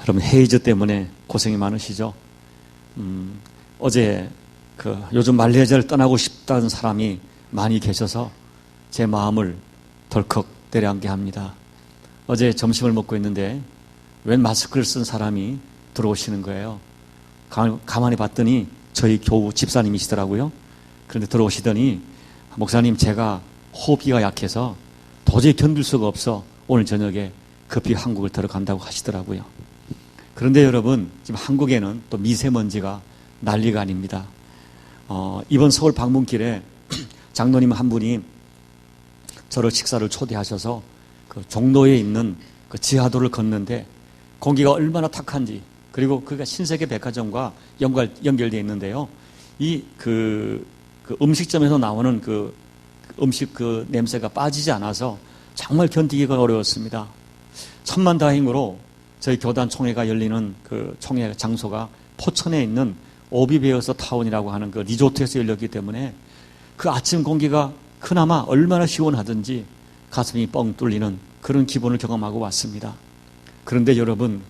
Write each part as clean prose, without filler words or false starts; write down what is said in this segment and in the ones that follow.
여러분 헤이즈 때문에 고생이 많으시죠? 어제 요즘 말레이시아를 떠나고 싶다는 사람이 많이 계셔서 제 마음을 덜컥 내려앉게 합니다. 어제 점심을 먹고 있는데 웬 마스크를 쓴 사람이 들어오시는 거예요. 가만히 봤더니 저희 교우 집사님이시더라고요. 그런데 들어오시더니 목사님, 제가 호흡기가 약해서 도저히 견딜 수가 없어 오늘 저녁에 급히 한국을 들어간다고 하시더라고요. 그런데 여러분, 지금 한국에는 또 미세먼지가 난리가 아닙니다. 이번 서울 방문길에 장로님 한 분이 저를 식사를 초대하셔서 그 종로에 있는 그 지하도를 걷는데 공기가 얼마나 탁한지, 그리고 그가 신세계 백화점과 연결되어 있는데요. 그 음식점에서 나오는 그 음식 그 냄새가 빠지지 않아서 정말 견디기가 어려웠습니다. 천만다행으로 저희 교단 총회가 열리는 그 총회 장소가 포천에 있는 오비베어스 타운이라고 하는 그 리조트에서 열렸기 때문에 그 아침 공기가 그나마 얼마나 시원하든지 가슴이 뻥 뚫리는 그런 기분을 경험하고 왔습니다. 그런데 여러분,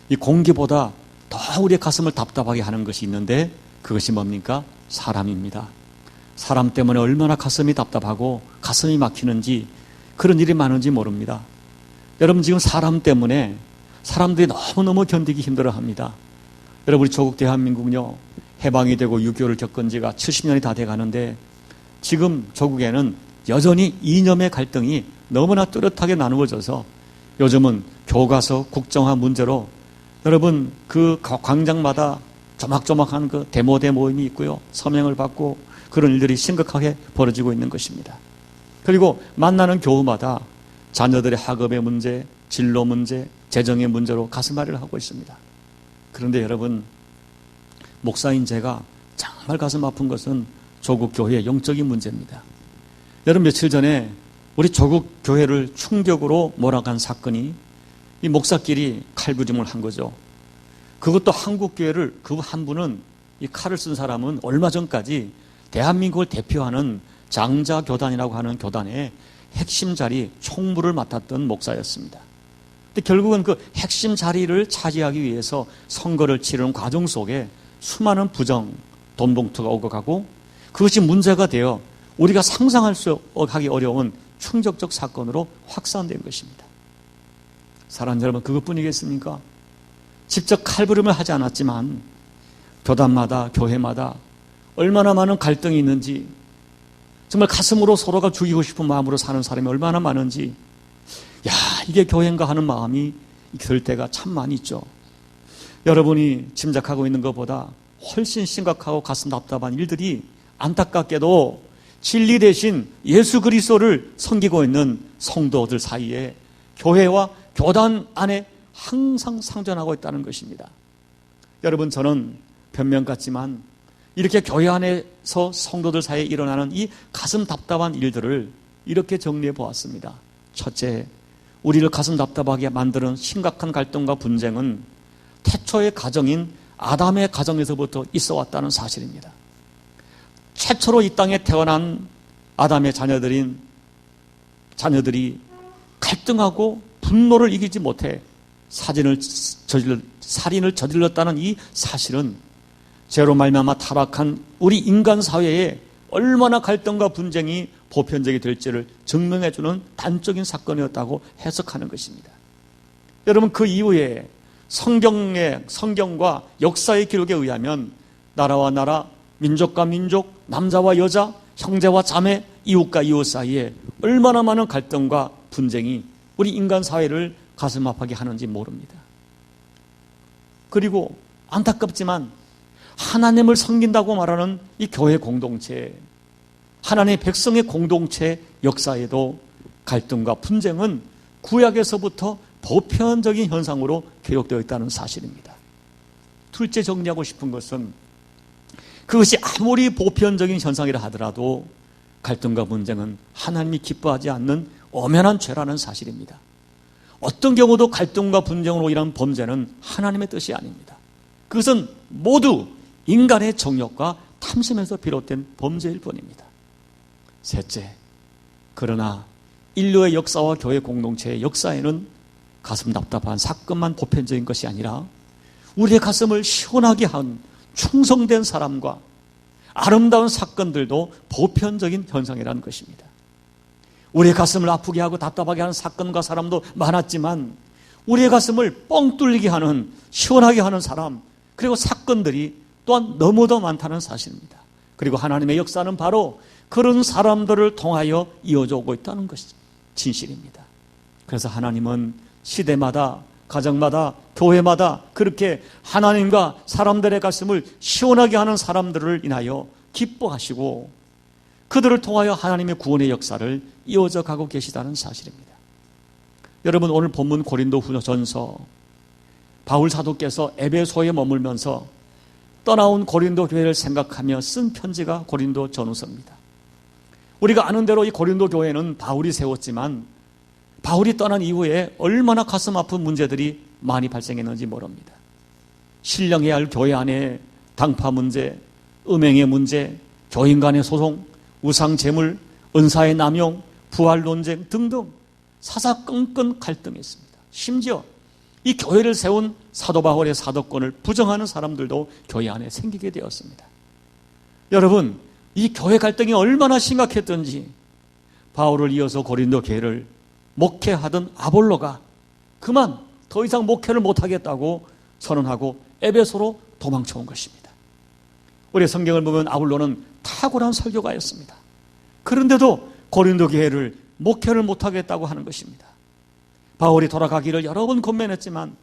이 공기보다 더 우리의 가슴을 답답하게 하는 것이 있는데 그것이 뭡니까? 사람입니다. 사람 때문에 얼마나 가슴이 답답하고 가슴이 막히는지, 그런 일이 많은지 모릅니다. 여러분, 지금 사람 때문에 사람들이 너무너무 견디기 힘들어합니다. 여러분, 우리 조국 대한민국은요, 해방이 되고 6.25를 겪은 지가 70년이 다 돼가는데 지금 조국에는 여전히 이념의 갈등이 너무나 뚜렷하게 나누어져서 요즘은 교과서 국정화 문제로 여러분 그 광장마다 조막조막한 그 데모대 모임이 있고요, 서명을 받고 그런 일들이 심각하게 벌어지고 있는 것입니다. 그리고 만나는 교우마다 자녀들의 학업의 문제, 진로 문제, 재정의 문제로 가슴앓이를 하고 있습니다. 그런데 여러분, 목사인 제가 정말 가슴 아픈 것은 조국 교회의 영적인 문제입니다. 여러분, 며칠 전에 우리 조국 교회를 충격으로 몰아간 사건이 이 목사끼리 칼부림을 한 거죠. 그것도 한국 교회를, 그 한 분은, 이 칼을 쓴 사람은 얼마 전까지 대한민국을 대표하는 장자교단이라고 하는 교단의 핵심 자리 총무를 맡았던 목사였습니다. 근데 결국은 그 핵심 자리를 차지하기 위해서 선거를 치르는 과정 속에 수많은 부정, 돈 봉투가 오고 가고 그것이 문제가 되어 우리가 상상할 수 하기 어려운 충격적 사건으로 확산된 것입니다. 사랑하는 여러분, 그것뿐이겠습니까? 직접 칼부림을 하지 않았지만 교단마다, 교회마다 얼마나 많은 갈등이 있는지, 정말 가슴으로 서로가 죽이고 싶은 마음으로 사는 사람이 얼마나 많은지, 야, 이게 교회인가 하는 마음이 들 때가 참 많이 있죠. 여러분이 짐작하고 있는 것보다 훨씬 심각하고 가슴 답답한 일들이 안타깝게도 진리 대신 예수 그리스도를 섬기고 있는 성도들 사이에, 교회와 교단 안에 항상 상존하고 있다는 것입니다. 여러분, 저는 변명 같지만 이렇게 교회 안에서 성도들 사이에 일어나는 이 가슴 답답한 일들을 이렇게 정리해 보았습니다. 첫째, 우리를 가슴 답답하게 만드는 심각한 갈등과 분쟁은 태초의 가정인 아담의 가정에서부터 있어 왔다는 사실입니다. 최초로 이 땅에 태어난 아담의 자녀들이 갈등하고 분노를 이기지 못해 살인을 저질렀다는 이 사실은 죄로 말미암아 타락한 우리 인간 사회에 얼마나 갈등과 분쟁이 보편적이 될지를 증명해주는 단적인 사건이었다고 해석하는 것입니다. 여러분, 그 이후에 성경과 역사의 기록에 의하면 나라와 나라, 민족과 민족, 남자와 여자, 형제와 자매, 이웃과 이웃 사이에 얼마나 많은 갈등과 분쟁이 우리 인간 사회를 가슴 아프게 하는지 모릅니다. 그리고 안타깝지만 하나님을 섬긴다고 말하는 이 교회 공동체, 하나님의 백성의 공동체 역사에도 갈등과 분쟁은 구약에서부터 보편적인 현상으로 기록되어 있다는 사실입니다. 둘째, 정리하고 싶은 것은 그것이 아무리 보편적인 현상이라 하더라도 갈등과 분쟁은 하나님이 기뻐하지 않는 엄연한 죄라는 사실입니다. 어떤 경우도 갈등과 분쟁으로 인한 범죄는 하나님의 뜻이 아닙니다. 그것은 모두 인간의 정욕과 탐심에서 비롯된 범죄일 뿐입니다. 셋째, 그러나 인류의 역사와 교회 공동체의 역사에는 가슴 답답한 사건만 보편적인 것이 아니라 우리의 가슴을 시원하게 한 충성된 사람과 아름다운 사건들도 보편적인 현상이라는 것입니다. 우리의 가슴을 아프게 하고 답답하게 하는 사건과 사람도 많았지만 우리의 가슴을 뻥 뚫리게 하는, 시원하게 하는 사람, 그리고 사건들이 또한 너무도 많다는 사실입니다. 그리고 하나님의 역사는 바로 그런 사람들을 통하여 이어져 오고 있다는 것이 진실입니다. 그래서 하나님은 시대마다, 가정마다, 교회마다 그렇게 하나님과 사람들의 가슴을 시원하게 하는 사람들을 인하여 기뻐하시고 그들을 통하여 하나님의 구원의 역사를 이어져 가고 계시다는 사실입니다. 여러분, 오늘 본문 고린도후전서, 바울 사도께서 에베소에 머물면서 떠나온 고린도 교회를 생각하며 쓴 편지가 고린도 전후서입니다. 우리가 아는 대로 이 고린도 교회는 바울이 세웠지만 바울이 떠난 이후에 얼마나 가슴 아픈 문제들이 많이 발생했는지 모릅니다. 신령해야 할 교회 안에 당파 문제, 음행의 문제, 교인 간의 소송, 우상 제물, 은사의 남용, 부활 논쟁 등등 사사건건 갈등했습니다. 심지어 이 교회를 세운 사도 바울의 사도권을 부정하는 사람들도 교회 안에 생기게 되었습니다. 여러분, 이 교회 갈등이 얼마나 심각했던지 바울을 이어서 고린도 교회를 목회하던 아볼로가 그만 더 이상 목회를 못하겠다고 선언하고 에베소로 도망쳐온 것입니다. 우리 성경을 보면 아볼로는 탁월한 설교가였습니다. 그런데도 고린도 교회를 목회를 못하겠다고 하는 것입니다. 바울이 돌아가기를 여러 번 권면했지만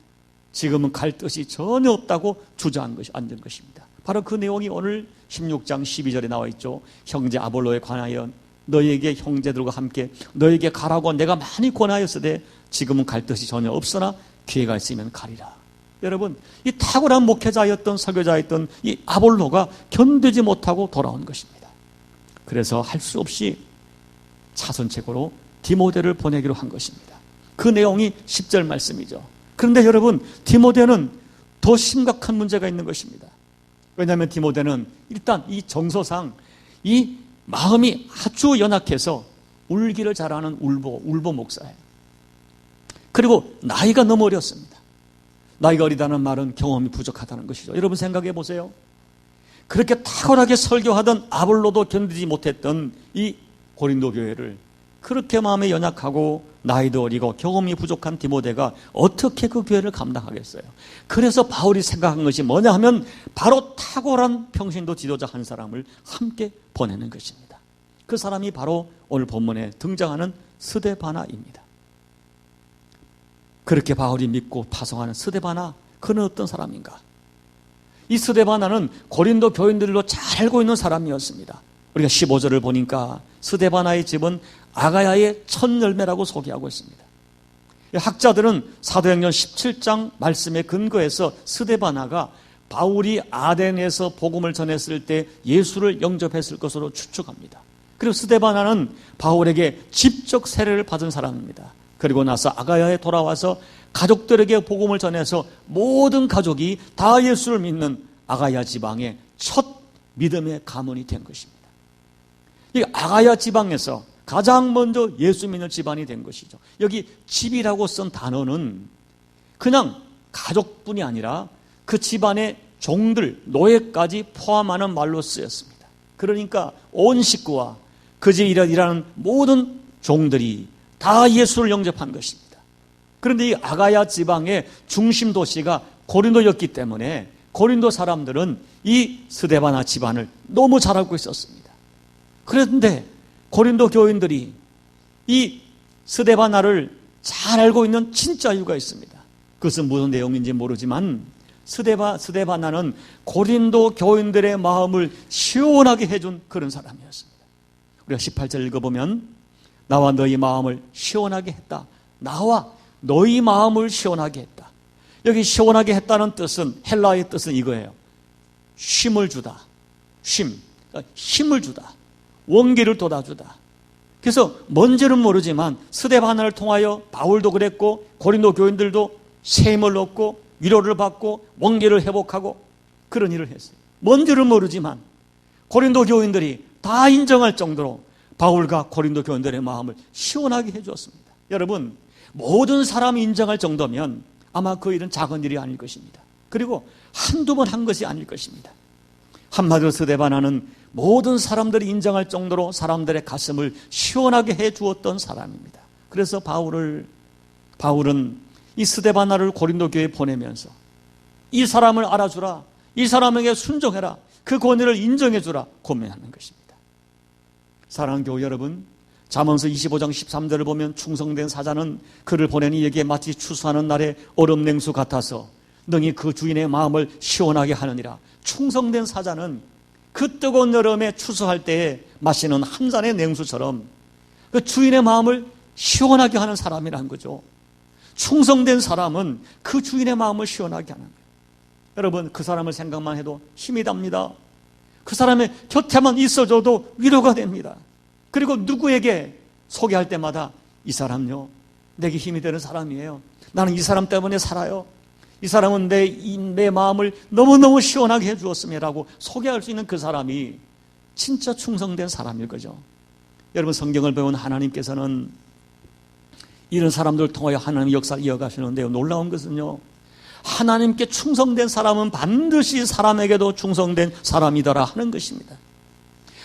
지금은 갈 뜻이 전혀 없다고 주저앉은 것입니다. 바로 그 내용이 오늘 16장 12절에 나와 있죠. 형제 아볼로에 관하여 너희에게 형제들과 함께 너희에게 가라고 내가 많이 권하였으되 지금은 갈 뜻이 전혀 없으나 기회가 있으면 가리라. 여러분, 이 탁월한 목회자였던 설교자였던 이 아볼로가 견디지 못하고 돌아온 것입니다. 그래서 할 수 없이 차선책으로 디모데를 보내기로 한 것입니다. 그 내용이 10절 말씀이죠. 그런데 여러분, 디모데는 더 심각한 문제가 있는 것입니다. 왜냐하면 디모데는 일단 이 정서상 이 마음이 아주 연약해서 울기를 잘하는 울보 목사예요. 그리고 나이가 너무 어렸습니다. 나이가 어리다는 말은 경험이 부족하다는 것이죠. 여러분 생각해 보세요. 그렇게 탁월하게 설교하던 아볼로도 견디지 못했던 이 고린도 교회를 그렇게 마음이 연약하고 나이도 어리고 경험이 부족한 디모데가 어떻게 그 교회를 감당하겠어요? 그래서 바울이 생각한 것이 뭐냐 하면 바로 탁월한 평신도 지도자 한 사람을 함께 보내는 것입니다. 그 사람이 바로 오늘 본문에 등장하는 스데바나입니다. 그렇게 바울이 믿고 파송하는 스데바나, 그는 어떤 사람인가? 이 스데바나는 고린도 교인들로 잘 알고 있는 사람이었습니다. 우리가 15절을 보니까 스데바나의 집은 아가야의 첫 열매라고 소개하고 있습니다. 학자들은 사도행전 17장 말씀에 근거해서 스데바나가 바울이 아덴에서 복음을 전했을 때 예수를 영접했을 것으로 추측합니다. 그리고 스데바나는 바울에게 직접 세례를 받은 사람입니다. 그리고 나서 아가야에 돌아와서 가족들에게 복음을 전해서 모든 가족이 다 예수를 믿는 아가야 지방의 첫 믿음의 가문이 된 것입니다. 이 아가야 지방에서 가장 먼저 예수 믿는 집안이 된 것이죠. 여기 집이라고 쓴 단어는 그냥 가족뿐이 아니라 그 집안의 종들, 노예까지 포함하는 말로 쓰였습니다. 그러니까 온 식구와 그 집에 일하는 모든 종들이 다 예수를 영접한 것입니다. 그런데 이 아가야 지방의 중심 도시가 고린도였기 때문에 고린도 사람들은 이 스데바나 집안을 너무 잘 알고 있었습니다. 그런데 고린도 교인들이 이 스데바나를 잘 알고 있는 진짜 이유가 있습니다. 그것은 무슨 내용인지 모르지만 스데바나는 고린도 교인들의 마음을 시원하게 해준 그런 사람이었습니다. 우리가 18절 읽어보면 나와 너희 마음을 시원하게 했다. 나와 너희 마음을 시원하게 했다. 여기 시원하게 했다는 뜻은, 헬라어의 뜻은 이거예요. 쉼을 주다. 힘을 주다. 원기를 돋아주다. 그래서 뭔지는 모르지만 스데바나를 통하여 바울도 그랬고 고린도 교인들도 새 힘을 얻고 위로를 받고 원기를 회복하고 그런 일을 했어요. 뭔지는 모르지만 고린도 교인들이 다 인정할 정도로 바울과 고린도 교인들의 마음을 시원하게 해주었습니다. 여러분, 모든 사람이 인정할 정도면 아마 그 일은 작은 일이 아닐 것입니다. 그리고 한두 번 한 것이 아닐 것입니다. 한마디로 스데바나는 모든 사람들이 인정할 정도로 사람들의 가슴을 시원하게 해 주었던 사람입니다. 그래서 바울은 이 스데바나를 고린도 교회에 보내면서 이 사람을 알아주라, 이 사람에게 순종해라, 그 권위를 인정해 주라 고민하는 것입니다. 사랑하는 교회 여러분, 잠언서 25장 13절을 보면 충성된 사자는 그를 보낸 이에게 마치 추수하는 날의 얼음 냉수 같아서 능히 그 주인의 마음을 시원하게 하느니라. 충성된 사자는 그 뜨거운 여름에 추수할 때에 마시는 한 잔의 냉수처럼 그 주인의 마음을 시원하게 하는 사람이라는 거죠. 충성된 사람은 그 주인의 마음을 시원하게 하는 거예요. 여러분, 그 사람을 생각만 해도 힘이 답니다. 그 사람의 곁에만 있어줘도 위로가 됩니다. 그리고 누구에게 소개할 때마다 이 사람요, 내게 힘이 되는 사람이에요. 나는 이 사람 때문에 살아요. 이 사람은 내 마음을 너무너무 시원하게 해주었음이라고 소개할 수 있는 그 사람이 진짜 충성된 사람일 거죠. 여러분, 성경을 배운 하나님께서는 이런 사람들을 통하여 하나님의 역사를 이어가시는데요, 놀라운 것은요, 하나님께 충성된 사람은 반드시 사람에게도 충성된 사람이더라 하는 것입니다.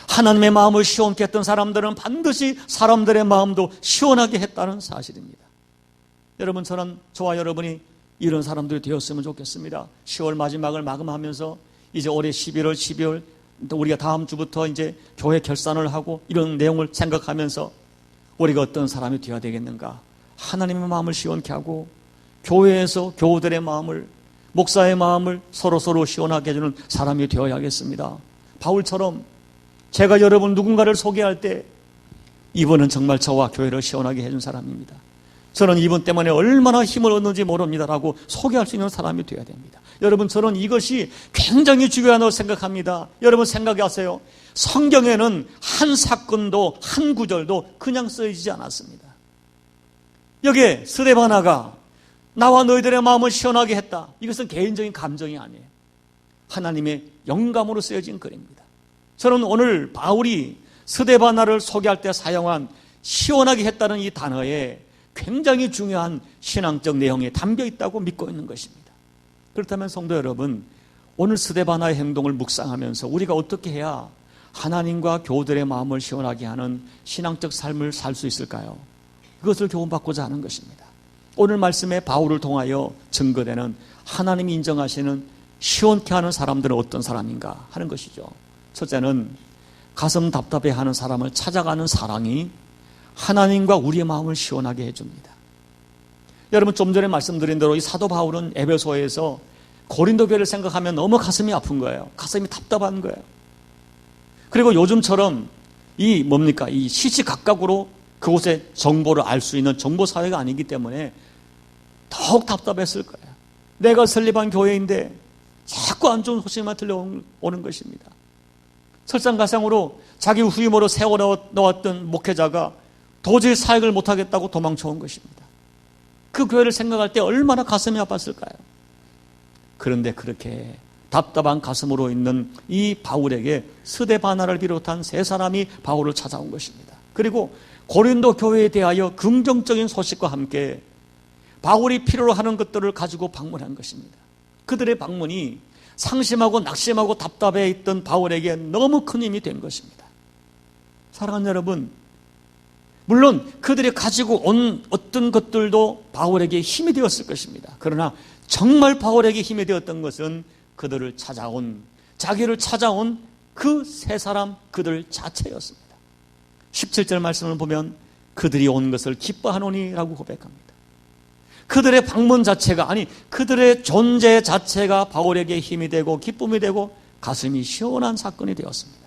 하나님의 마음을 시원케 했던 사람들은 반드시 사람들의 마음도 시원하게 했다는 사실입니다. 여러분, 저와 여러분이 이런 사람들이 되었으면 좋겠습니다. 10월 마지막을 마감하면서 이제 올해 11월, 12월 또 우리가 다음 주부터 이제 교회 결산을 하고 이런 내용을 생각하면서 우리가 어떤 사람이 되어야 되겠는가? 하나님의 마음을 시원케 하고 교회에서 교우들의 마음을, 목사의 마음을 서로 시원하게 해주는 사람이 되어야겠습니다. 바울처럼 제가 여러분 누군가를 소개할 때 이분은 정말 저와 교회를 시원하게 해준 사람입니다. 저는 이분 때문에 얼마나 힘을 얻는지 모릅니다라고 소개할 수 있는 사람이 되어야 됩니다. 여러분, 저는 이것이 굉장히 중요하다고 생각합니다. 여러분 생각하세요. 성경에는 한 사건도 한 구절도 그냥 쓰여지지 않았습니다. 여기에 스데바나가 나와 너희들의 마음을 시원하게 했다. 이것은 개인적인 감정이 아니에요. 하나님의 영감으로 쓰여진 글입니다. 저는 오늘 바울이 스데바나를 소개할 때 사용한 시원하게 했다는 이 단어에 굉장히 중요한 신앙적 내용이 담겨 있다고 믿고 있는 것입니다. 그렇다면 성도 여러분, 오늘 스데바나의 행동을 묵상하면서 우리가 어떻게 해야 하나님과 교우들의 마음을 시원하게 하는 신앙적 삶을 살 수 있을까요? 그것을 교훈받고자 하는 것입니다. 오늘 말씀에 바울을 통하여 증거되는 하나님이 인정하시는 시원케 하는 사람들은 어떤 사람인가 하는 것이죠. 첫째는 가슴 답답해하는 사람을 찾아가는 사랑이 하나님과 우리의 마음을 시원하게 해줍니다. 여러분, 좀 전에 말씀드린 대로 이 사도 바울은 에베소에서 고린도 교회를 생각하면 너무 가슴이 아픈 거예요. 가슴이 답답한 거예요. 그리고 요즘처럼 이 시시각각으로 그곳의 정보를 알 수 있는 정보 사회가 아니기 때문에 더욱 답답했을 거예요. 내가 설립한 교회인데 자꾸 안 좋은 소식만 들려오는 것입니다. 설상가상으로 자기 후임으로 세워놓았던 목회자가 도저히 사역을 못하겠다고 도망쳐온 것입니다. 그 교회를 생각할 때 얼마나 가슴이 아팠을까요? 그런데 그렇게 답답한 가슴으로 있는 이 바울에게 스데바나를 비롯한 세 사람이 바울을 찾아온 것입니다. 그리고 고린도 교회에 대하여 긍정적인 소식과 함께 바울이 필요로 하는 것들을 가지고 방문한 것입니다. 그들의 방문이 상심하고 낙심하고 답답해 있던 바울에게 너무 큰 힘이 된 것입니다. 사랑하는 여러분, 물론 그들이 가지고 온 어떤 것들도 바울에게 힘이 되었을 것입니다. 그러나 정말 바울에게 힘이 되었던 것은 그들을 찾아온, 자기를 찾아온 그 세 사람 그들 자체였습니다. 17절 말씀을 보면 그들이 온 것을 기뻐하노니라고 고백합니다. 그들의 방문 자체가, 그들의 존재 자체가 바울에게 힘이 되고 기쁨이 되고 가슴이 시원한 사건이 되었습니다.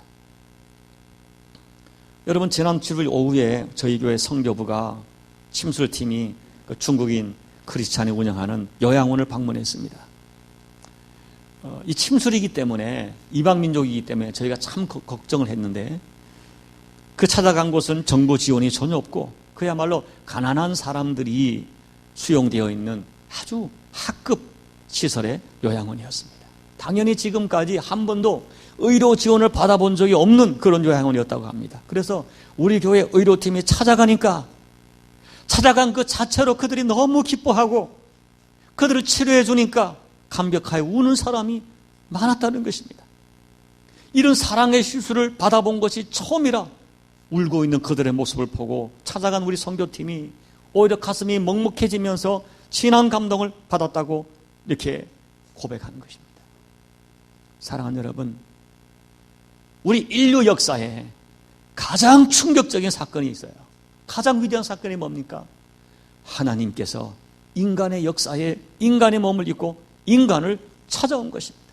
여러분, 지난 주일 오후에 저희 교회 선교부가 침술팀이 중국인 크리스찬이 운영하는 요양원을 방문했습니다. 이 침술이기 때문에, 이방민족이기 때문에 저희가 참 걱정을 했는데, 그 찾아간 곳은 정부 지원이 전혀 없고 그야말로 가난한 사람들이 수용되어 있는 아주 하급 시설의 요양원이었습니다. 당연히 지금까지 한 번도 의료 지원을 받아본 적이 없는 그런 요양원이었다고 합니다. 그래서 우리 교회 의료팀이 찾아가니까 찾아간 그 자체로 그들이 너무 기뻐하고 그들을 치료해 주니까 감격하여 우는 사람이 많았다는 것입니다. 이런 사랑의 실수를 받아본 것이 처음이라 울고 있는 그들의 모습을 보고 찾아간 우리 선교팀이 오히려 가슴이 먹먹해지면서 진한 감동을 받았다고 이렇게 고백하는 것입니다. 사랑하는 여러분, 우리 인류 역사에 가장 충격적인 사건이 있어요. 가장 위대한 사건이 뭡니까? 하나님께서 인간의 역사에 인간의 몸을 입고 인간을 찾아온 것입니다.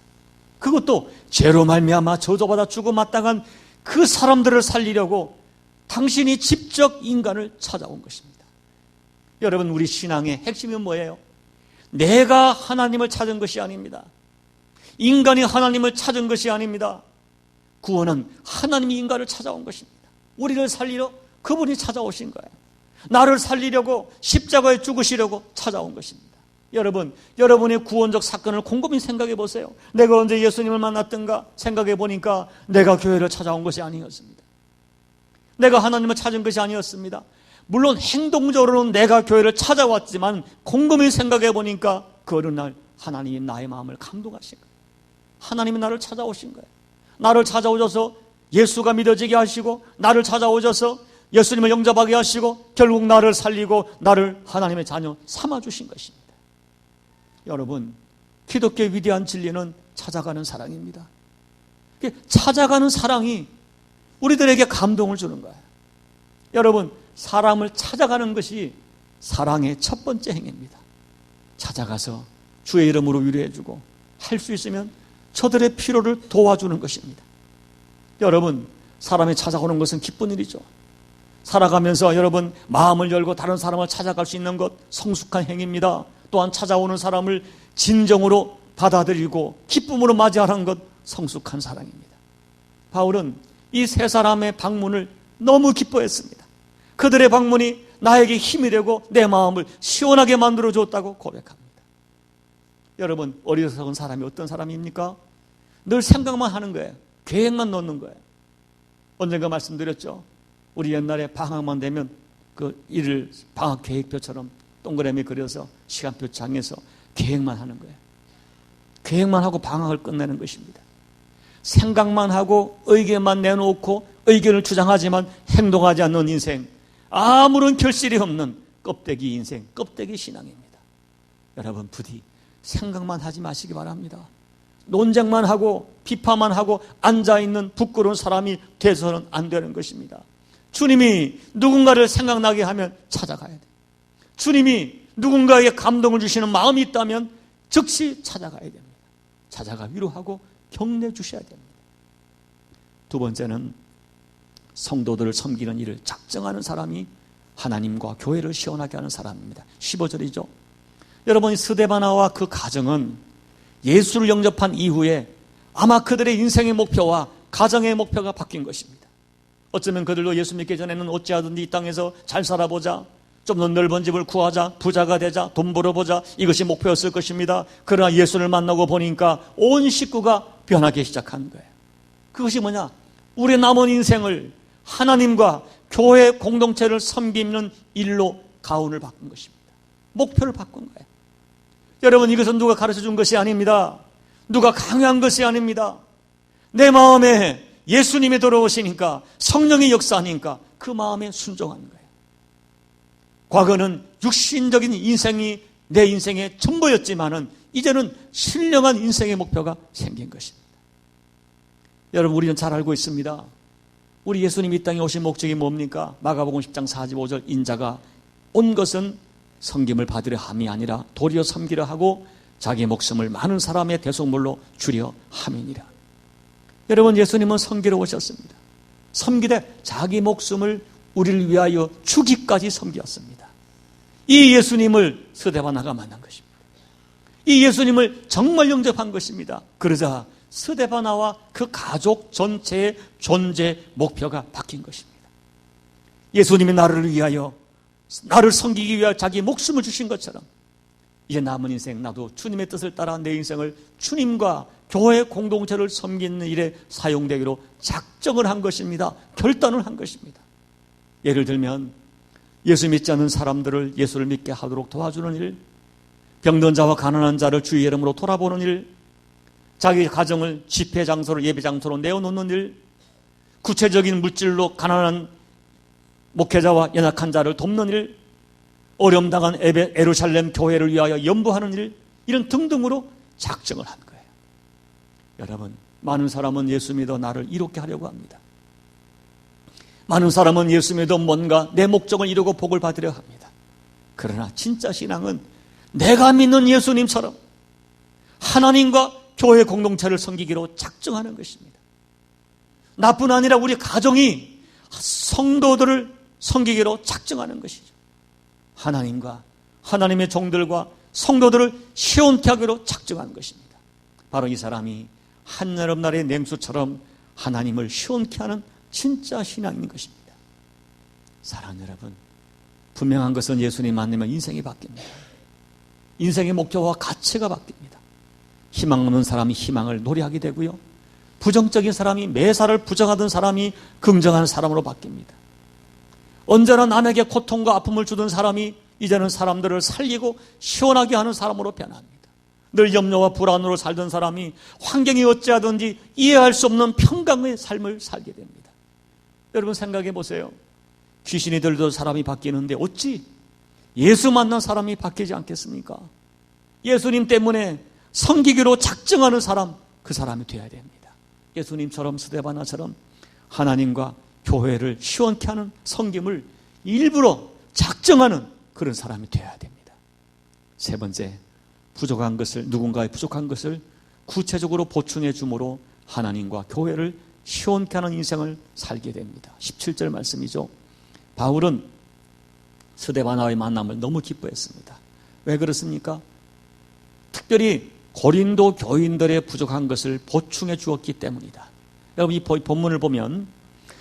그것도 죄로 말미암아 저주받아 죽어 마땅한 그 사람들을 살리려고 당신이 직접 인간을 찾아온 것입니다. 여러분, 우리 신앙의 핵심이 뭐예요? 내가 하나님을 찾은 것이 아닙니다. 인간이 하나님을 찾은 것이 아닙니다. 구원은 하나님이 인간을 찾아온 것입니다. 우리를 살리러 그분이 찾아오신 거예요. 나를 살리려고 십자가에 죽으시려고 찾아온 것입니다. 여러분, 여러분의 구원적 사건을 곰곰이 생각해 보세요. 내가 언제 예수님을 만났던가 생각해 보니까 내가 교회를 찾아온 것이 아니었습니다. 내가 하나님을 찾은 것이 아니었습니다. 물론 행동적으로는 내가 교회를 찾아왔지만 곰곰이 생각해 보니까 그 어느 날 하나님이 나의 마음을 감동하신 거예요. 하나님이 나를 찾아오신 거예요. 나를 찾아오셔서 예수가 믿어지게 하시고 나를 찾아오셔서 예수님을 영접하게 하시고 결국 나를 살리고 나를 하나님의 자녀 삼아주신 것입니다. 여러분, 기독교의 위대한 진리는 찾아가는 사랑입니다. 찾아가는 사랑이 우리들에게 감동을 주는 거예요. 여러분, 사람을 찾아가는 것이 사랑의 첫 번째 행위입니다. 찾아가서 주의 이름으로 위로해주고 할 수 있으면 저들의 필요를 도와주는 것입니다. 여러분, 사람이 찾아오는 것은 기쁜 일이죠. 살아가면서 여러분 마음을 열고 다른 사람을 찾아갈 수 있는 것 성숙한 행위입니다. 또한 찾아오는 사람을 진정으로 받아들이고 기쁨으로 맞이하는 것 성숙한 사랑입니다. 바울은 이 세 사람의 방문을 너무 기뻐했습니다. 그들의 방문이 나에게 힘이 되고 내 마음을 시원하게 만들어줬다고 고백합니다. 여러분, 어리석은 사람이 어떤 사람입니까? 늘 생각만 하는 거예요. 계획만 넣는 거예요. 언젠가 말씀드렸죠. 우리 옛날에 방학만 되면 그 일을 방학 계획표처럼 동그라미 그려서 시간표 정해서 계획만 하는 거예요. 계획만 하고 방학을 끝내는 것입니다. 생각만 하고 의견만 내놓고 의견을 주장하지만 행동하지 않는 인생, 아무런 결실이 없는 껍데기 인생, 껍데기 신앙입니다. 여러분, 부디 생각만 하지 마시기 바랍니다. 논쟁만 하고 비판만 하고 앉아있는 부끄러운 사람이 돼서는 안 되는 것입니다. 주님이 누군가를 생각나게 하면 찾아가야 돼요. 주님이 누군가에게 감동을 주시는 마음이 있다면 즉시 찾아가야 됩니다. 찾아가 위로하고 격려해 주셔야 됩니다. 두 번째는 성도들을 섬기는 일을 작정하는 사람이 하나님과 교회를 시원하게 하는 사람입니다. 15절이죠. 여러분, 스데바나와 그 가정은 예수를 영접한 이후에 아마 그들의 인생의 목표와 가정의 목표가 바뀐 것입니다. 어쩌면 그들도 예수 믿기 전에는 어찌하든지 이 땅에서 잘 살아보자, 좀 더 넓은 집을 구하자, 부자가 되자, 돈 벌어보자, 이것이 목표였을 것입니다. 그러나 예수를 만나고 보니까 온 식구가 변하기 시작한 거예요. 그것이 뭐냐? 우리의 남은 인생을 하나님과 교회 공동체를 섬기는 일로 가운을 바꾼 것입니다. 목표를 바꾼 거예요. 여러분, 이것은 누가 가르쳐 준 것이 아닙니다. 누가 강요한 것이 아닙니다. 내 마음에 예수님이 들어오시니까, 성령이 역사하니까 그 마음에 순종한 거예요. 과거는 육신적인 인생이 내 인생의 전부였지만은 이제는 신령한 인생의 목표가 생긴 것입니다. 여러분, 우리는 잘 알고 있습니다. 우리 예수님이 이 땅에 오신 목적이 뭡니까? 마가복음 10장 45절, 인자가 온 것은 섬김을 받으려 함이 아니라 도리어 섬기려 하고 자기 목숨을 많은 사람의 대속물로 주려 함이니라. 여러분, 예수님은 섬기러 오셨습니다. 섬기되 자기 목숨을 우리를 위하여 주기까지 섬겼습니다. 이 예수님을 스데바나가 만난 것입니다. 이 예수님을 정말 영접한 것입니다. 그러자 스데바나와 그 가족 전체의 존재 목표가 바뀐 것입니다. 예수님이 나를 위하여, 나를 섬기기 위하여 자기 목숨을 주신 것처럼 이제 남은 인생 나도 주님의 뜻을 따라 내 인생을 주님과 교회 공동체를 섬기는 일에 사용되기로 작정을 한 것입니다. 결단을 한 것입니다. 예를 들면 예수 믿지 않는 사람들을 예수를 믿게 하도록 도와주는 일, 병든 자와 가난한 자를 주의 이름으로 돌아보는 일, 자기 가정을 집회 장소로 예배 장소로 내어놓는 일, 구체적인 물질로 가난한 목회자와 연약한 자를 돕는 일, 어려움 당한 예루살렘 교회를 위하여 연부하는 일, 이런 등등으로 작정을 한 거예요. 여러분, 많은 사람은 예수 믿어 나를 이롭게 하려고 합니다. 많은 사람은 예수 믿어 뭔가 내 목적을 이루고 복을 받으려 합니다. 그러나 진짜 신앙은 내가 믿는 예수님처럼 하나님과 교회 공동체를 섬기기로 작정하는 것입니다. 나뿐 아니라 우리 가정이 성도들을 섬기기로 작정하는 것이죠. 하나님과 하나님의 종들과 성도들을 시원케 하기로 작정한 것입니다. 바로 이 사람이 한여름날의 냉수처럼 하나님을 시원케 하는 진짜 신앙인 것입니다. 사랑하는 여러분, 분명한 것은 예수님 만나면 인생이 바뀝니다. 인생의 목표와 가치가 바뀝니다. 희망 없는 사람이 희망을 노래하게 되고요, 부정적인 사람이, 매사를 부정하던 사람이 긍정하는 사람으로 바뀝니다. 언제나 남에게 고통과 아픔을 주던 사람이 이제는 사람들을 살리고 시원하게 하는 사람으로 변합니다. 늘 염려와 불안으로 살던 사람이 환경이 어찌하든지 이해할 수 없는 평강의 삶을 살게 됩니다. 여러분 생각해 보세요. 귀신이 들도 사람이 바뀌는데 어찌 예수 만난 사람이 바뀌지 않겠습니까? 예수님 때문에 섬기기로 작정하는 사람, 그 사람이 되어야 됩니다. 예수님처럼, 스데바나처럼 하나님과 교회를 시원케 하는 섬김을 일부러 작정하는 그런 사람이 되어야 됩니다. 세 번째, 부족한 것을, 누군가의 부족한 것을 구체적으로 보충해 줌으로 하나님과 교회를 시원케 하는 인생을 살게 됩니다. 17절 말씀이죠. 바울은 스데바나와의 만남을 너무 기뻐했습니다. 왜 그렇습니까? 특별히 고린도 교인들의 부족한 것을 보충해 주었기 때문이다. 여러분, 이 본문을 보면,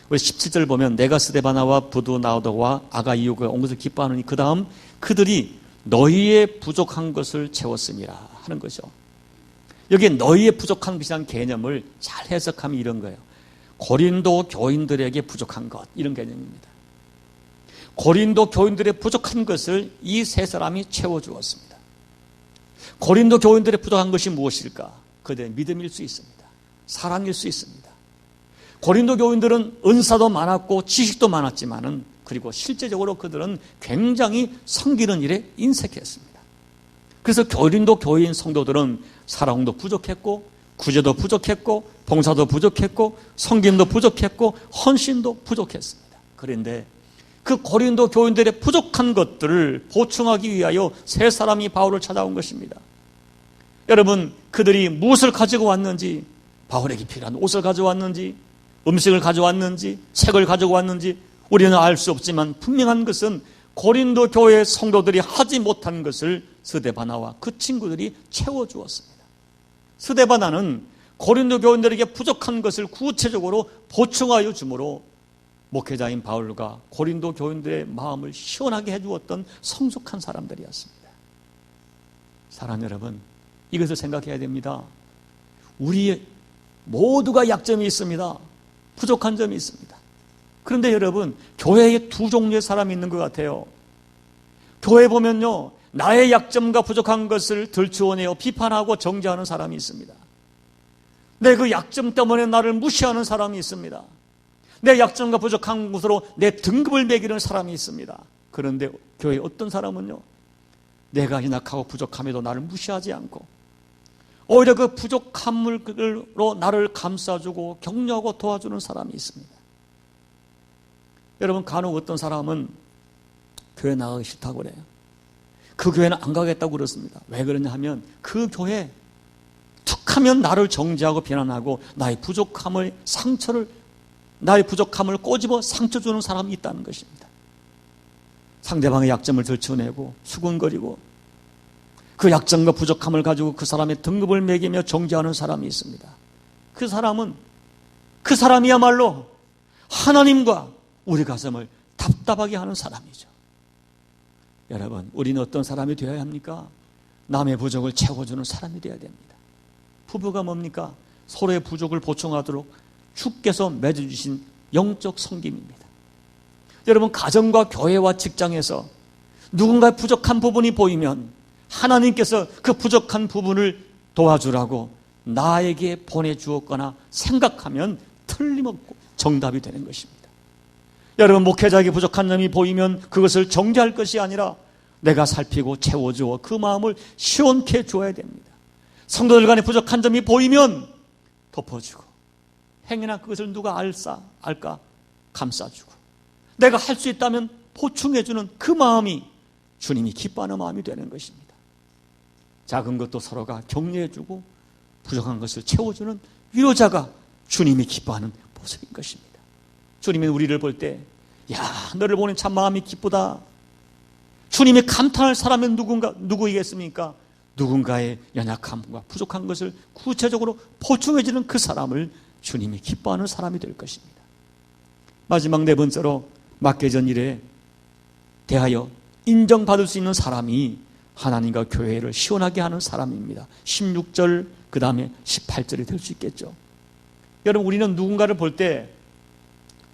우리 17절 보면, 내가 스데바나와 부두 나오더와 아가이오가 온 것을 기뻐하느니 그 다음 그들이 너희의 부족한 것을 채웠음이라 하는 거죠. 여기에 너희의 부족한 것이라는 개념을 잘 해석하면 이런 거예요. 고린도 교인들에게 부족한 것, 이런 개념입니다. 고린도 교인들의 부족한 것을 이 세 사람이 채워주었습니다. 고린도 교인들의 부족한 것이 무엇일까? 그들의 믿음일 수 있습니다. 사랑일 수 있습니다. 고린도 교인들은 은사도 많았고 지식도 많았지만은, 그리고 실제적으로 그들은 굉장히 섬기는 일에 인색했습니다. 그래서 고린도 교인 성도들은 사랑도 부족했고, 구제도 부족했고, 봉사도 부족했고, 섬김도 부족했고, 헌신도 부족했습니다. 그런데 그 고린도 교인들의 부족한 것들을 보충하기 위하여 세 사람이 바울을 찾아온 것입니다. 여러분, 그들이 무엇을 가지고 왔는지, 바울에게 필요한 옷을 가져왔는지, 음식을 가져왔는지, 책을 가지고 왔는지 우리는 알 수 없지만, 분명한 것은 고린도 교회 성도들이 하지 못한 것을 스데바나와 그 친구들이 채워주었습니다. 스데바나는 고린도 교인들에게 부족한 것을 구체적으로 보충하여 주므로 목회자인 바울과 고린도 교인들의 마음을 시원하게 해주었던 성숙한 사람들이었습니다. 사랑하는 여러분, 이것을 생각해야 됩니다. 우리 모두가 약점이 있습니다. 부족한 점이 있습니다. 그런데 여러분, 교회에 두 종류의 사람이 있는 것 같아요. 교회 보면요, 나의 약점과 부족한 것을 들추어내어 비판하고 정죄하는 사람이 있습니다. 내 그 약점 때문에 나를 무시하는 사람이 있습니다. 내 약점과 부족한 것으로 내 등급을 매기는 사람이 있습니다. 그런데 교회 어떤 사람은요, 내가 연약하고 부족함에도 나를 무시하지 않고 오히려 그 부족함으로 나를 감싸주고 격려하고 도와주는 사람이 있습니다. 여러분, 간혹 어떤 사람은 교회 나가기 싫다고 그래요. 그 교회는 안 가겠다고 그렇습니다. 왜 그러냐 하면 그 교회 툭하면 나를 정죄하고 비난하고 나의 부족함을 꼬집어 상처 주는 사람이 있다는 것입니다. 상대방의 약점을 들춰내고 수군거리고 그 약점과 부족함을 가지고 그 사람의 등급을 매기며 정죄하는 사람이 있습니다. 그 사람이야말로 하나님과 우리 가슴을 답답하게 하는 사람이죠. 여러분, 우리는 어떤 사람이 되어야 합니까? 남의 부족을 채워주는 사람이 되어야 됩니다. 부부가 뭡니까? 서로의 부족을 보충하도록 주께서 맺어주신 영적 섬김입니다. 여러분, 가정과 교회와 직장에서 누군가의 부족한 부분이 보이면 하나님께서 그 부족한 부분을 도와주라고 나에게 보내주었거나 생각하면 틀림없고 정답이 되는 것입니다. 여러분, 목회자에게 부족한 점이 보이면 그것을 정죄할 것이 아니라 내가 살피고 채워주어 그 마음을 시원케 해줘야 됩니다. 성도들 간에 부족한 점이 보이면 덮어주고, 행여나 그것을 누가 알까 감싸주고, 내가 할 수 있다면 보충해주는 그 마음이 주님이 기뻐하는 마음이 되는 것입니다. 작은 것도 서로가 격려해주고 부족한 것을 채워주는 위로자가 주님이 기뻐하는 모습인 것입니다. 주님이 우리를 볼 때, 야, 너를 보니 참 마음이 기쁘다. 주님이 감탄할 사람은 누구이겠습니까? 누군가의 연약함과 부족한 것을 구체적으로 보충해주는 그 사람을 주님이 기뻐하는 사람이 될 것입니다. 마지막 네 번째로, 맡겨진 일에 대하여 인정받을 수 있는 사람이 하나님과 교회를 시원하게 하는 사람입니다. 16절 그 다음에 18절이 될 수 있겠죠. 여러분, 우리는 누군가를 볼 때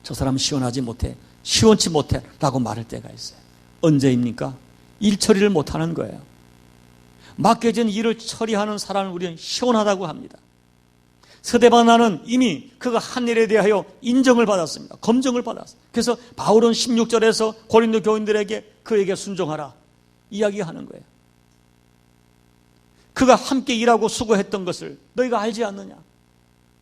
저 사람은 시원하지 못해, 시원치 못해 라고 말할 때가 있어요. 언제입니까? 일 처리를 못하는 거예요. 맡겨진 일을 처리하는 사람을 우리는 시원하다고 합니다. 스데반나는 이미 그가 한 일에 대하여 인정을 받았습니다. 검증을 받았어요. 그래서 바울은 16절에서 고린도 교인들에게 그에게 순종하라 이야기하는 거예요. 그가 함께 일하고 수고했던 것을 너희가 알지 않느냐.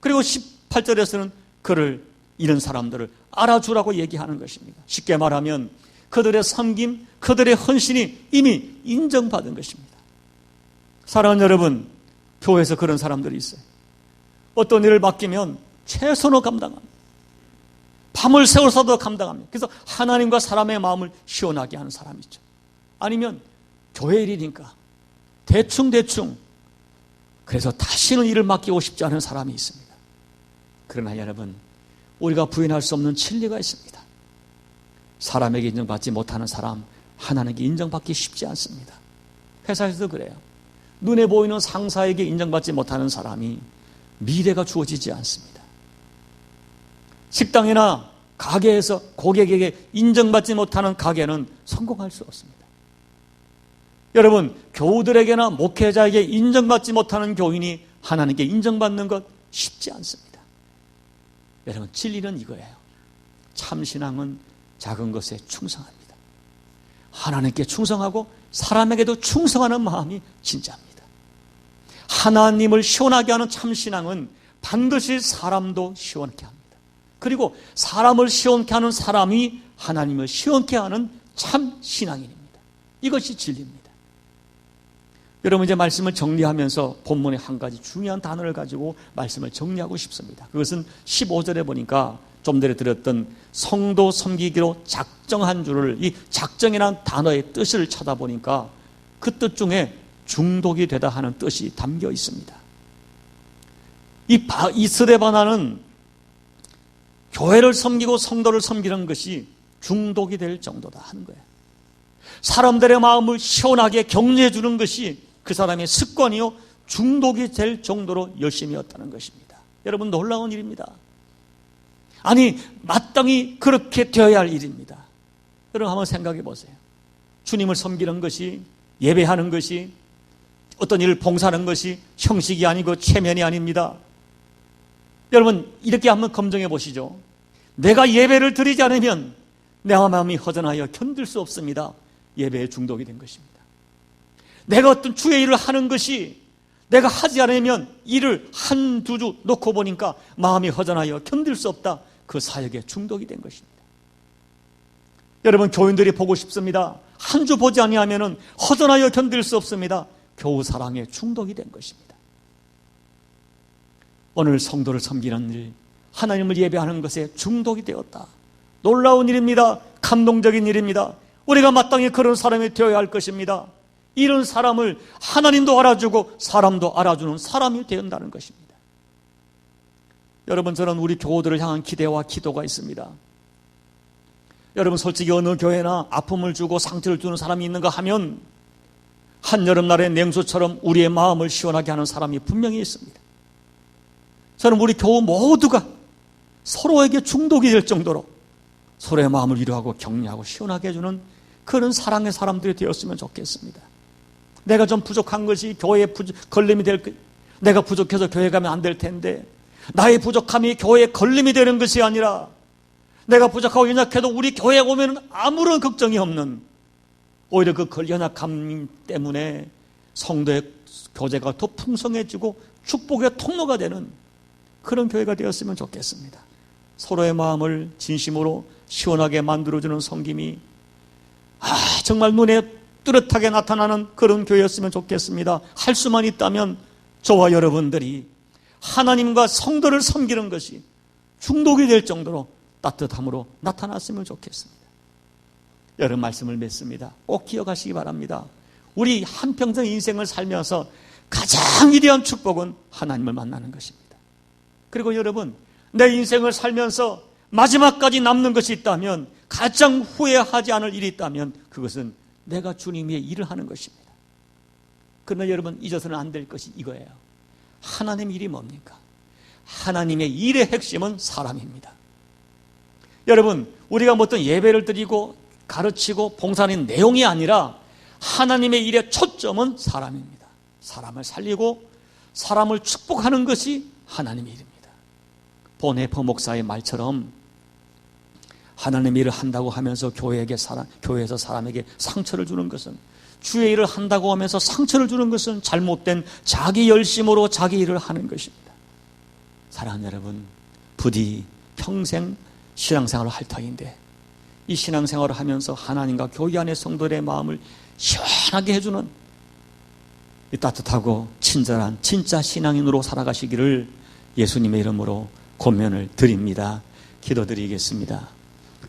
그리고 18절에서는 그를, 이런 사람들을 알아주라고 얘기하는 것입니다. 쉽게 말하면 그들의 섬김, 그들의 헌신이 이미 인정받은 것입니다. 사랑하는 여러분, 교회에서 그런 사람들이 있어요. 어떤 일을 맡기면 최선을 감당합니다. 밤을 새워서도 감당합니다. 그래서 하나님과 사람의 마음을 시원하게 하는 사람이죠. 아니면 교회 일이니까 대충 그래서 다시는 일을 맡기고 싶지 않은 사람이 있습니다. 그러나 여러분, 우리가 부인할 수 없는 진리가 있습니다. 사람에게 인정받지 못하는 사람, 하나님께 인정받기 쉽지 않습니다. 회사에서도 그래요. 눈에 보이는 상사에게 인정받지 못하는 사람이 미래가 주어지지 않습니다. 식당이나 가게에서 고객에게 인정받지 못하는 가게는 성공할 수 없습니다. 여러분, 교우들에게나 목회자에게 인정받지 못하는 교인이 하나님께 인정받는 것 쉽지 않습니다. 여러분, 진리는 이거예요. 참신앙은 작은 것에 충성합니다. 하나님께 충성하고 사람에게도 충성하는 마음이 진짜입니다. 하나님을 시원하게 하는 참신앙은 반드시 사람도 시원케 합니다. 그리고 사람을 시원케 하는 사람이 하나님을 시원케 하는 참신앙인입니다. 이것이 진리입니다. 여러분, 이제 말씀을 정리하면서 본문의 한 가지 중요한 단어를 가지고 말씀을 정리하고 싶습니다. 그것은 15절에 보니까 좀 전에 들었던 성도 섬기기로 작정한 줄을, 이 작정이라는 단어의 뜻을 찾아보니까 그 뜻 중에 중독이 되다 하는 뜻이 담겨 있습니다. 이 스데반나는 교회를 섬기고 성도를 섬기는 것이 중독이 될 정도다 하는 거예요. 사람들의 마음을 시원하게 격려해 주는 것이 그 사람의 습관이요 중독이 될 정도로 열심히 했다는 것입니다. 여러분, 놀라운 일입니다. 아니, 마땅히 그렇게 되어야 할 일입니다. 여러분, 한번 생각해 보세요. 주님을 섬기는 것이, 예배하는 것이, 어떤 일을 봉사하는 것이 형식이 아니고 체면이 아닙니다. 여러분, 이렇게 한번 검증해 보시죠. 내가 예배를 드리지 않으면 내 마음이 허전하여 견딜 수 없습니다. 예배에 중독이 된 것입니다. 내가 어떤 주의 일을 하는 것이 내가 하지 않으면 일을 한두 주 놓고 보니까 마음이 허전하여 견딜 수 없다. 그 사역에 중독이 된 것입니다. 여러분, 교인들이 보고 싶습니다. 한 주 보지 아니하면 허전하여 견딜 수 없습니다. 교우 사랑에 중독이 된 것입니다. 오늘 성도를 섬기는 일, 하나님을 예배하는 것에 중독이 되었다. 놀라운 일입니다. 감동적인 일입니다. 우리가 마땅히 그런 사람이 되어야 할 것입니다. 이런 사람을 하나님도 알아주고 사람도 알아주는 사람이 되었다는 것입니다. 여러분, 저는 우리 교우들을 향한 기대와 기도가 있습니다. 여러분, 솔직히 어느 교회나 아픔을 주고 상처를 주는 사람이 있는가 하면 한여름날의 냉수처럼 우리의 마음을 시원하게 하는 사람이 분명히 있습니다. 저는 우리 교우 모두가 서로에게 중독이 될 정도로 서로의 마음을 위로하고 격려하고 시원하게 해주는 그런 사랑의 사람들이 되었으면 좋겠습니다. 내가 좀 부족한 것이 교회에 걸림이 내가 부족해서 교회 가면 안 될 텐데, 나의 부족함이 교회에 걸림이 되는 것이 아니라 내가 부족하고 연약해도 우리 교회에 오면 아무런 걱정이 없는, 오히려 그 연약함 때문에 성도의 교제가 더 풍성해지고 축복의 통로가 되는 그런 교회가 되었으면 좋겠습니다. 서로의 마음을 진심으로 시원하게 만들어주는 섬김이 정말 눈에 뚜렷하게 나타나는 그런 교회였으면 좋겠습니다. 할 수만 있다면 저와 여러분들이 하나님과 성도를 섬기는 것이 중독이 될 정도로 따뜻함으로 나타났으면 좋겠습니다. 여러분 말씀을 맺습니다. 꼭 기억하시기 바랍니다. 우리 한평생 인생을 살면서 가장 위대한 축복은 하나님을 만나는 것입니다. 그리고 여러분, 내 인생을 살면서 마지막까지 남는 것이 있다면, 가장 후회하지 않을 일이 있다면 그것은 내가 주님 위에 일을 하는 것입니다. 그러나 여러분, 잊어서는 안 될 것이 이거예요. 하나님 일이 뭡니까? 하나님의 일의 핵심은 사람입니다. 여러분, 우리가 어떤 예배를 드리고 가르치고 봉사하는 내용이 아니라 하나님의 일의 초점은 사람입니다. 사람을 살리고 사람을 축복하는 것이 하나님의 일입니다. 보네퍼 목사의 말처럼 하나님의 일을 한다고 하면서 교회에서 사람에게 상처를 주는 것은, 주의 일을 한다고 하면서 상처를 주는 것은 잘못된 자기 열심으로 자기 일을 하는 것입니다. 사랑하는 여러분, 부디 평생 신앙생활을 할 터인데 이 신앙생활을 하면서 하나님과 교회 안의 성도들의 마음을 시원하게 해주는 이 따뜻하고 친절한 진짜 신앙인으로 살아가시기를 예수님의 이름으로 권면을 드립니다. 기도드리겠습니다.